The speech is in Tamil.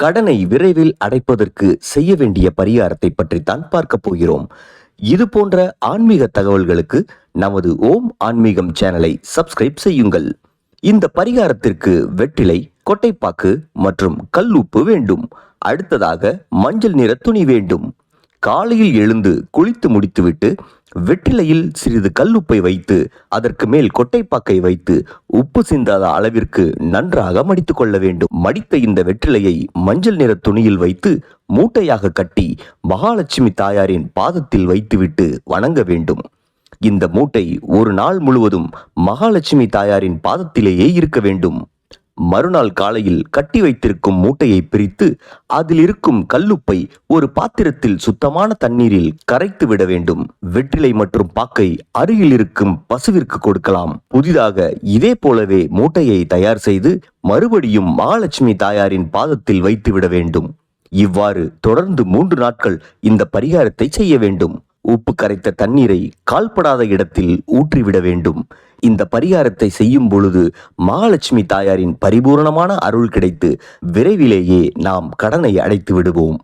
கடனை விரைவில் அடைப்பதற்கு செய்ய வேண்டிய பரிகாரத்தை பற்றித்தான் பார்க்க போகிறோம். இது போன்ற ஆன்மீக தகவல்களுக்கு நமது ஓம் ஆன்மீகம் சேனலை சப்ஸ்கிரைப் செய்யுங்கள். இந்த பரிகாரத்திற்கு வெற்றிலை, கொட்டைப்பாக்கு மற்றும் கல்லுப்பு வேண்டும். அடுத்ததாக மஞ்சள் நிற துணி வேண்டும். காலையில் எழுந்து குளித்து முடித்துவிட்டு வெற்றிலையில் சிறிது கல்லுப்பை வைத்து அதற்கு மேல் கொட்டைப்பாக்கை வைத்து உப்பு சிந்தாத அளவிற்கு நன்றாக மடித்துக் கொள்ள வேண்டும். மடித்த இந்த வெற்றிலையை மஞ்சள் நிற துணியில் வைத்து மூட்டையாக கட்டி மகாலட்சுமி தாயாரின் பாதத்தில் வைத்துவிட்டு வணங்க வேண்டும். இந்த மூட்டை ஒரு நாள் முழுவதும் மகாலட்சுமி தாயாரின் பாதத்திலேயே இருக்க வேண்டும். மறுநாள் காலையில் கட்டி வைத்திருக்கும் மூட்டையை பிரித்து அதில் இருக்கும் கல்லுப்பை ஒரு பாத்திரத்தில் சுத்தமான தண்ணீரில் கரைத்து விட வேண்டும். வெற்றிலை மற்றும் பாக்கை அருகில் இருக்கும் பசுவிற்கு கொடுக்கலாம். புதிதாக இதே போலவே மூட்டையை தயார் செய்து மறுபடியும் மகாலட்சுமி தாயாரின் பாதத்தில் வைத்து விட வேண்டும். இவ்வாறு தொடர்ந்து 3 நாட்கள் இந்த பரிகாரத்தை செய்ய வேண்டும். உப்பு கரைத்த தண்ணீரை கால்படாத இடத்தில் ஊற்றிவிட வேண்டும். இந்த பரிகாரத்தை செய்யும் பொழுது மகாலட்சுமி தாயாரின் பரிபூரணமான அருள் கிடைத்து விரைவிலேயே நாம் கடனை அடைத்து விடுவோம்.